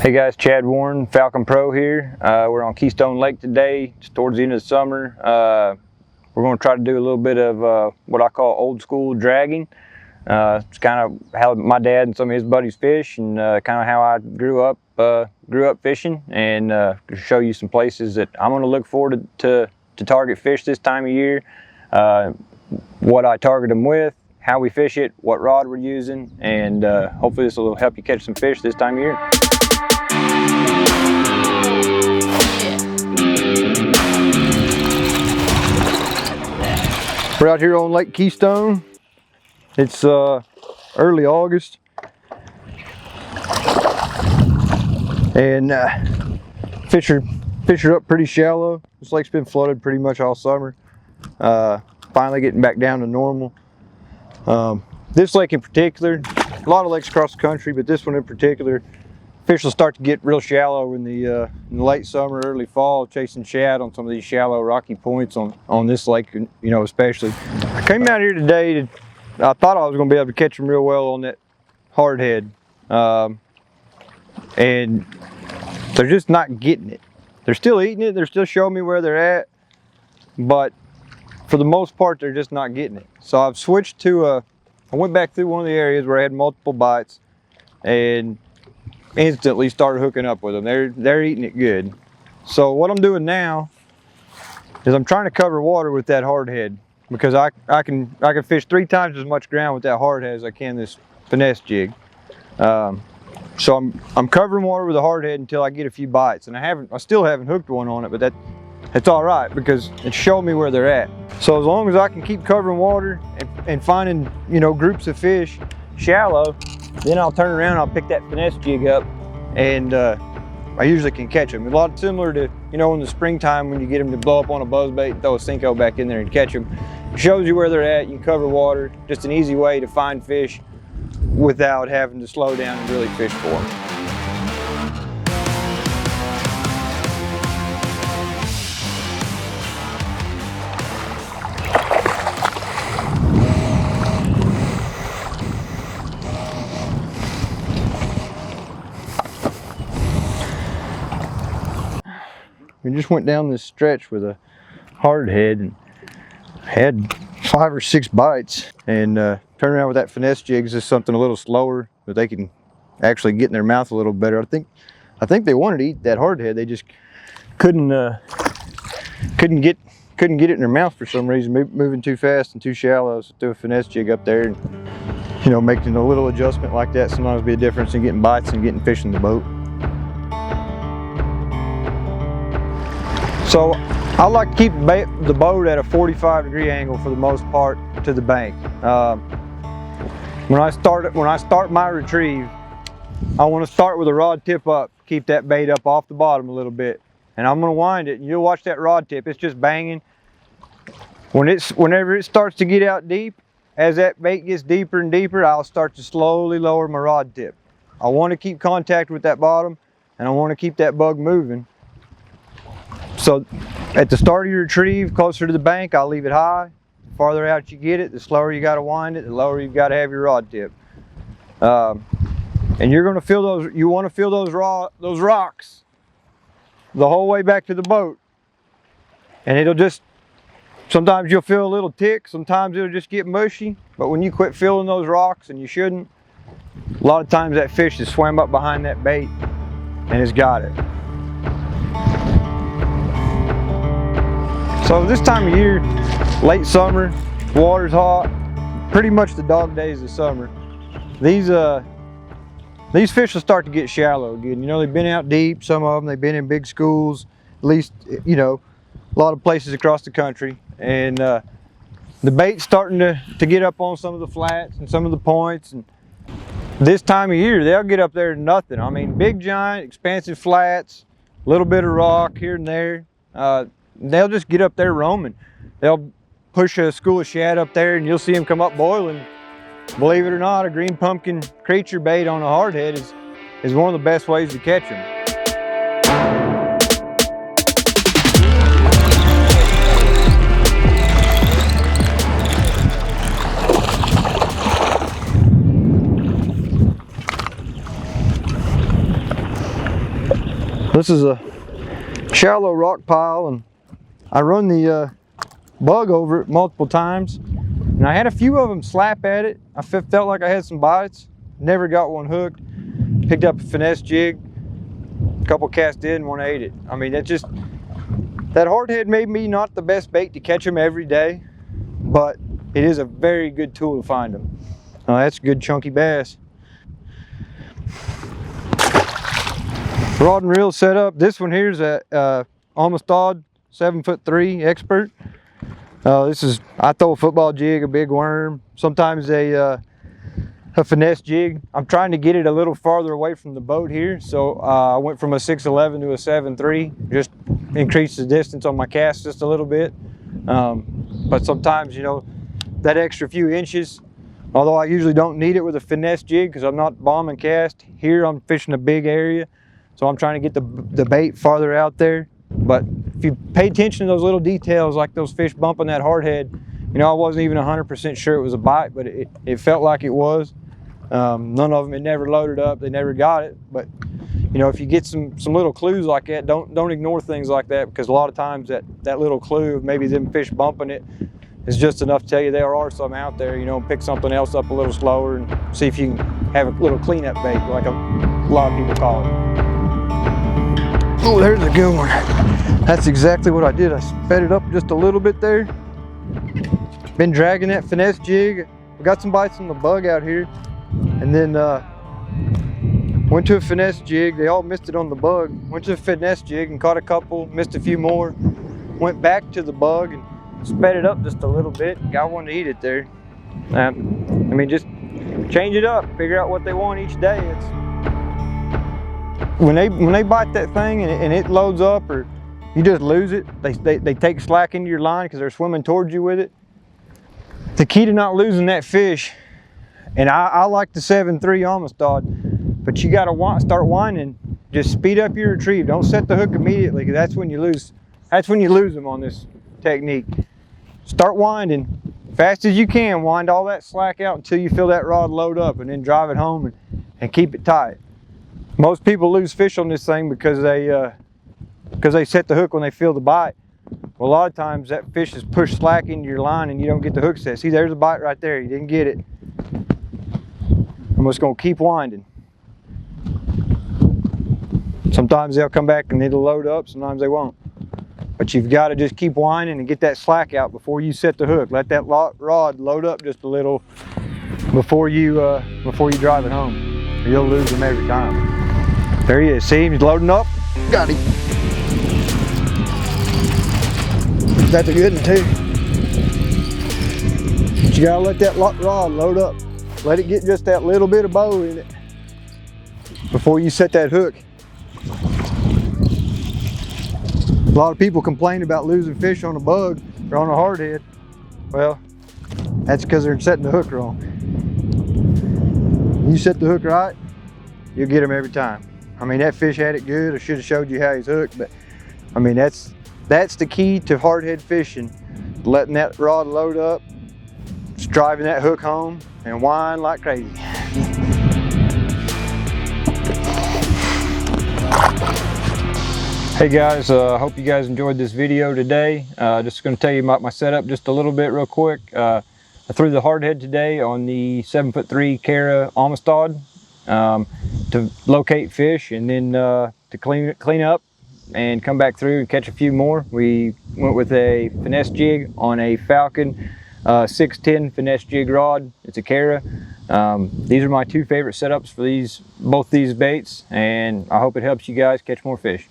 Hey guys, Chad Warren, Falcon Pro here. We're on Keystone Lake today. It's towards the end of the summer. We're going to try to do a little bit of what I call old school dragging. It's kind of how my dad and some of his buddies fish, and kind of how I grew up fishing, and show you some places that I'm going to look forward to target fish this time of year. What I target them with, how we fish it, what rod we're using, and hopefully this will help you catch some fish this time of year. We're out here on Lake Keystone. It's early August, and fish are up pretty shallow. This lake's been flooded pretty much all summer. Finally getting back down to normal. This lake in particular, a lot of lakes across the country, but this one in particular, fish will start to get real shallow in the late summer, early fall, chasing shad on some of these shallow rocky points on this lake, you know, especially. I came out here today I thought I was going to be able to catch them real well on that hardhead, and they're just not getting it. They're still eating it, they're still showing me where they're at, but for the most part they're just not getting it. So I've switched to I went back through one of the areas where I had multiple bites and instantly started hooking up with them. They're eating it good. So what I'm doing now is I'm trying to cover water with that hardhead, because I can fish 3 times as much ground with that hardhead as I can this finesse jig. So I'm covering water with a hardhead until I get a few bites, and I still haven't hooked one on it, but that's all right because it's showing me where they're at. So as long as I can keep covering water and finding, you know, groups of fish shallow, then I'll turn around, I'll pick that finesse jig up, and I usually can catch them. A lot similar to, you know, in the springtime when you get them to blow up on a buzzbait and throw a Cinco back in there and catch them. It shows you where they're at, you can cover water, just an easy way to find fish without having to slow down and really fish for them. We just went down this stretch with a hardhead and had 5 or 6 bites, and turn around with that finesse jig is just something a little slower, but they can actually get in their mouth a little better. I think they wanted to eat that hardhead, they just couldn't get it in their mouth for some reason, moving too fast and too shallow. So threw a finesse jig up there, and you know, making a little adjustment like that sometimes be a difference in getting bites and getting fish in the boat. So I like to keep the boat at a 45-degree angle for the most part to the bank. When I start my retrieve, I want to start with a rod tip up, keep that bait up off the bottom a little bit, and I'm going to wind it, and you'll watch that rod tip. It's just banging. Whenever it starts to get out deep, as that bait gets deeper and deeper, I'll start to slowly lower my rod tip. I want to keep contact with that bottom, and I want to keep that bug moving. So at the start of your retrieve, closer to the bank, I'll leave it high. The farther out you get it, the slower you got to wind it, the lower you've got to have your rod tip. And you're going to feel those. You want to feel those rocks the whole way back to the boat. And it'll just, sometimes you'll feel a little tick, sometimes it'll just get mushy. But when you quit feeling those rocks, and you shouldn't, a lot of times that fish has swam up behind that bait and has got it. So this time of year, late summer, water's hot, pretty much the dog days of summer. These fish will start to get shallow again. You know, they've been out deep, some of them, they've been in big schools, at least, you know, a lot of places across the country. And the bait's starting to get up on some of the flats and some of the points. And this time of year, they'll get up there to nothing. I mean, big, giant, expansive flats, a little bit of rock here and there. They'll just get up there roaming. They'll push a school of shad up there, and you'll see them come up boiling. Believe it or not, a green pumpkin creature bait on a hardhead is one of the best ways to catch them. This is a shallow rock pile, and I run the bug over it multiple times, and I had a few of them slap at it. I felt like I had some bites, never got one hooked. Picked up a finesse jig, a couple cast in, one ate it. I mean, that hardhead may be not the best bait to catch them every day, but it is a very good tool to find them. Oh, that's a good chunky bass. Rod and reel set up. This one here is a Amistad 7'3" expert. I throw a football jig, a big worm, sometimes a finesse jig. I'm trying to get it a little farther away from the boat here, so I went from a 6'11" to a 7'3", just increased the distance on my cast just a little bit. But sometimes, you know, that extra few inches, although I usually don't need it with a finesse jig because I'm not bombing cast. Here I'm fishing a big area, so I'm trying to get the bait farther out there. But if you pay attention to those little details, like those fish bumping that hardhead, you know, I wasn't even 100% sure it was a bite, but it felt like it was. None of them had never loaded up, they never got it. But you know, if you get some little clues like that, don't ignore things like that, because a lot of times that little clue of maybe them fish bumping it is just enough to tell you there are some out there. You know, pick something else up a little slower and see if you can have a little cleanup bait, like a lot of people call it. Oh, there's a good one. That's exactly what I did. I sped it up just a little bit there. Been dragging that finesse jig. We got some bites on the bug out here, and then went to a finesse jig. They all missed it on the bug. Went to a finesse jig and caught a couple, missed a few more. Went back to the bug and sped it up just a little bit. Got one to eat it there. I mean, just change it up. Figure out what they want each day. It's when they bite that thing and it loads up, or you just lose it. They take slack into your line because they're swimming towards you with it. The key to not losing that fish, and I like the 7'3" Amistad, but you got to start winding. Just speed up your retrieve. Don't set the hook immediately, because that's when you lose. That's when you lose them on this technique. Start winding fast as you can. Wind all that slack out until you feel that rod load up, and then drive it home and keep it tight. Most people lose fish on this thing because they set the hook when they feel the bite. Well, a lot of times that fish is pushed slack into your line and you don't get the hook set. See, there's a bite right there. You didn't get it. I'm just going to keep winding. Sometimes they'll come back and it'll load up. Sometimes they won't. But you've got to just keep winding and get that slack out before you set the hook. Let that rod load up just a little before you drive it home. You'll lose them every time. There he is. See him? He's loading up. Got him. That's a good one too. But you gotta let that rod load up. Let it get just that little bit of bow in it before you set that hook. A lot of people complain about losing fish on a bug or on a hardhead. Well, that's because they're setting the hook wrong. You set the hook right, you'll get them every time. I mean, that fish had it good. I should have showed you how he's hooked, but I mean, that's the key to hardhead fishing. Letting that rod load up, just driving that hook home, and wind like crazy. Hey guys, I hope you guys enjoyed this video today. Just going to tell you about my setup just a little bit real quick. I threw the hardhead today on the 7'3" Cara Amistad to locate fish, and then to clean up and come back through and catch a few more. We went with a finesse jig on a Falcon 610 finesse jig rod. It's a Cara. These are my two favorite setups for both these baits, and I hope it helps you guys catch more fish.